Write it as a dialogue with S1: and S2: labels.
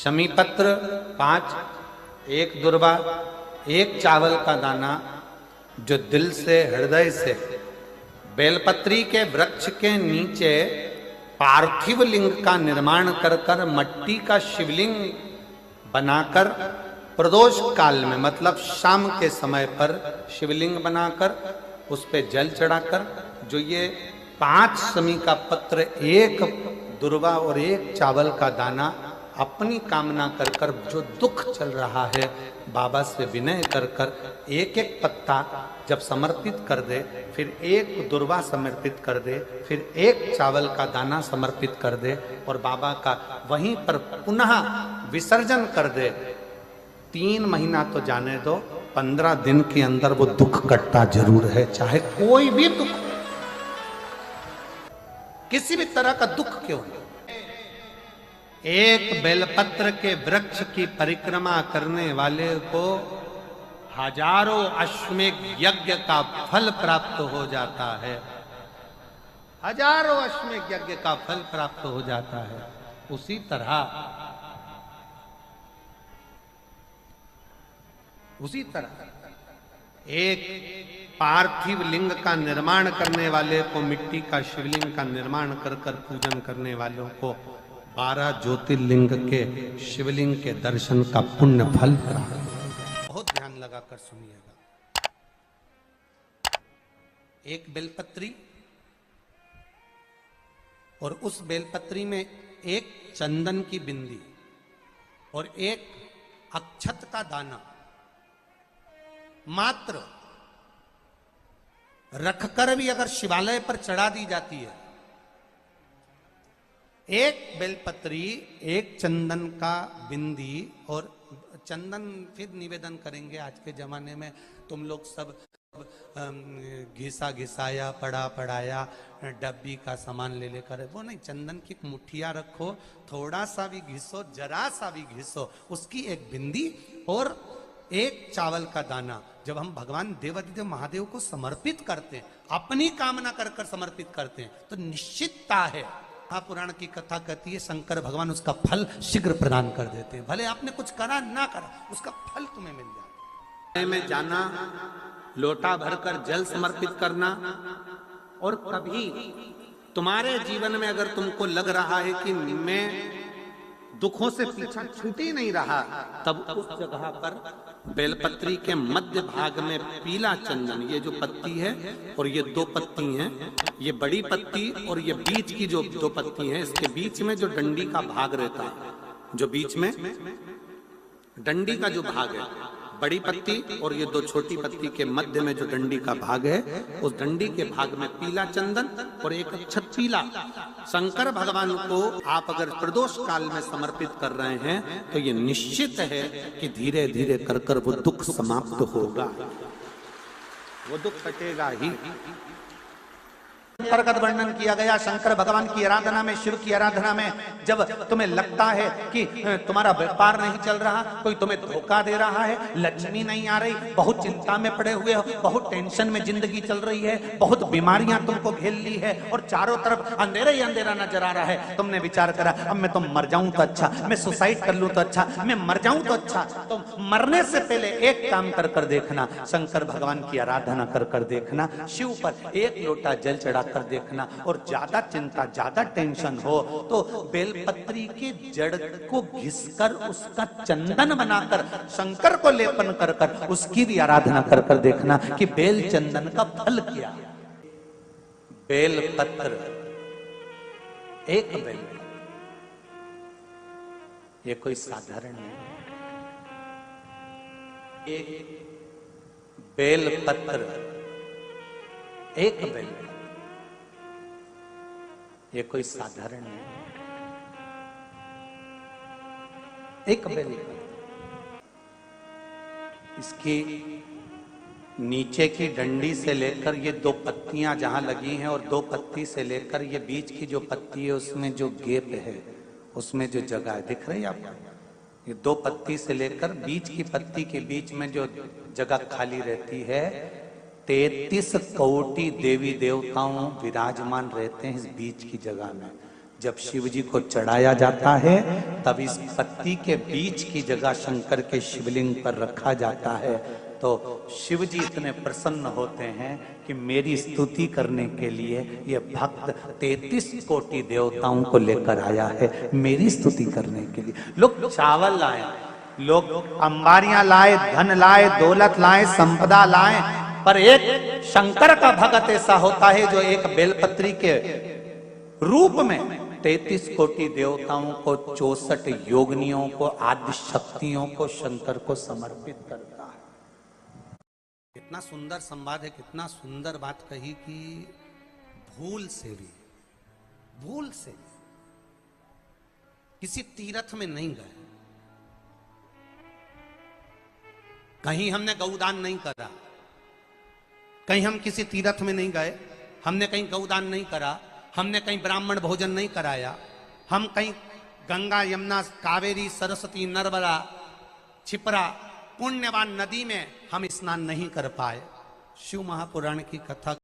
S1: शमीपत्र 5, एक दुर्वा, एक चावल का दाना जो दिल से हृदय से बेलपत्री के वृक्ष के नीचे पार्थिव लिंग का निर्माण कर कर मट्टी का शिवलिंग बनाकर प्रदोष काल में मतलब शाम के समय पर शिवलिंग बनाकर उस पे जल चढ़ाकर जो ये 5 शमी का पत्र, एक दुर्वा और एक चावल का दाना अपनी कामना कर कर जो दुख चल रहा है बाबा से विनय कर कर एक एक पत्ता जब समर्पित कर दे, फिर एक दुर्वा समर्पित कर दे, फिर एक चावल का दाना समर्पित कर दे और बाबा का वहीं पर पुनः विसर्जन कर दे, 3 महीना तो जाने दो, 15 दिन के अंदर वो दुख कटता जरूर है, चाहे कोई भी दुख, किसी भी तरह का दुख क्यों नहीं। एक बेलपत्र के वृक्ष की परिक्रमा करने वाले को हजारों अश्वमेघ यज्ञ का फल प्राप्त हो जाता है, हजारों अश्वमेघ यज्ञ का फल प्राप्त हो जाता है। उसी तरह एक पार्थिव लिंग का निर्माण करने वाले को, मिट्टी का शिवलिंग का निर्माण कर कर पूजन करने वालों को 12 ज्योतिर्लिंग के शिवलिंग के दर्शन का पुण्य फल प्राप्त। बहुत ध्यान लगाकर सुनिएगा। एक बेलपत्री और उस बेलपत्री में एक चंदन की बिंदी और एक अक्षत का दाना मात्र रखकर भी अगर शिवालय पर चढ़ा दी जाती है, एक बेलपत्री, एक चंदन का बिंदी और चंदन फिर निवेदन करेंगे। आज के जमाने में तुम लोग सब घिसा घिसाया, पड़ा पड़ाया, डब्बी का सामान ले लेकर, वो नहीं, चंदन की मुठिया रखो, थोड़ा सा भी घिसो, जरा सा भी घिसो, उसकी एक बिंदी और एक चावल का दाना जब हम भगवान देवादिदेव महादेव को समर्पित करते हैं, अपनी कामना कर कर समर्पित करते हैं, तो निश्चितता है, पुराण की कथा कहती है शंकर भगवान उसका फल शीघ्र प्रदान कर देते हैं। भले आपने कुछ करा ना करा, उसका फल तुम्हें मिल जाए। में जाना, लोटा भरकर जल समर्पित करना, और कभी तुम्हारे जीवन में अगर तुमको लग रहा है कि मैं दुखों से पीछा छूट ही नहीं रहा, तब उस जगह पर बेलपत्री के मध्य भाग में पीला चंदन, ये जो पत्ती है और ये 2 पत्ती हैं, ये बड़ी पत्ती और ये बीच की जो 2 पत्ती हैं, इसके बीच में जो डंडी का भाग रहता है, जो बीच में डंडी का जो भाग है, बड़ी पत्ती और ये 2 छोटी पत्ती के मध्य में जो डंडी का भाग है, उस डंडी के भाग में पीला चंदन और एक अक्षत पीला शंकर भगवान को आप अगर प्रदोष काल में समर्पित कर रहे हैं, तो ये निश्चित है कि धीरे धीरे कर कर वो दुख समाप्त होगा, वो दुख कटेगा ही। अंतर्गत वर्णन किया गया शंकर भगवान की आराधना में, शिव की आराधना में, जब तुम्हें लगता है कि तुम्हारा व्यापार नहीं चल रहा, कोई तुम्हें धोखा दे रहा है, लक्ष्मी नहीं आ रही, बहुत चिंता में पड़े हुए हो, बहुत टेंशन में जिंदगी चल रही है, बहुत बीमारियां तुमको घेर ली है और चारों तरफ अंधेरा ही अंधेरा नजर आ रहा है, तुमने विचार करा अब मैं तो मर जाऊं तो अच्छा, मैं सुसाइड कर लूं तो अच्छा, मैं मर जाऊं तो अच्छा, तो मरने से पहले एक काम कर कर देखना, शंकर भगवान की आराधना कर कर देखना, शिव पर एक लोटा जल चढ़ा कर देखना, और ज्यादा चिंता, ज्यादा टेंशन हो तो बेलपत्री के जड़ को घिसकर उसका चंदन बनाकर शंकर को लेपन कर कर उसकी भी आराधना कर कर देखना कि बेल चंदन का फल क्या। बेलपत्र, एक बेल, ये कोई साधारण नहीं, एक बेलपत्र, एक बेल, ये कोई साधारण नहीं, एक बेल। इसकी नीचे की डंडी से लेकर ये 2 पत्तियां जहां लगी हैं और 2 पत्ती से लेकर ये बीच की जो पत्ती है उसमें जो गैप है, उसमें जो जगह है, दिख रही है आपको, ये 2 पत्ती से लेकर बीच की पत्ती के बीच में जो जगह खाली रहती है, 33 कोटि देवी देवताओं विराजमान रहते हैं इस बीच की जगह में। जब शिव जी को चढ़ाया जाता है तब इस पत्ती के बीच की जगह शंकर के शिवलिंग पर रखा जाता है। तो शिव जी इतने प्रसन्न होते हैं कि मेरी स्तुति करने के लिए ये भक्त 33 कोटि देवताओं को लेकर आया है, मेरी स्तुति करने के लिए। लोग चावल लाए, लोग अंबारियां लाए, धन लाए, दौलत लाए, संपदा लाए, पर एक शंकर का भक्त ऐसा होता है जो एक बेलपत्री के रूप में 33 कोटि देवताओं को, 64 योगिनियों को, आदि शक्तियों को शंकर को समर्पित करता है। कितना सुंदर संवाद है, कितना सुंदर बात कही कि भूल से भी किसी तीर्थ में नहीं गए, कहीं हमने गौदान नहीं करा, कहीं हम किसी तीर्थ में नहीं गए, हमने कहीं गौदान नहीं करा, हमने कहीं ब्राह्मण भोजन नहीं कराया, हम कहीं गंगा यमुना कावेरी सरस्वती नर्मदा छिपरा पुण्यवान नदी में हम स्नान नहीं कर पाए। शिव महापुराण की कथा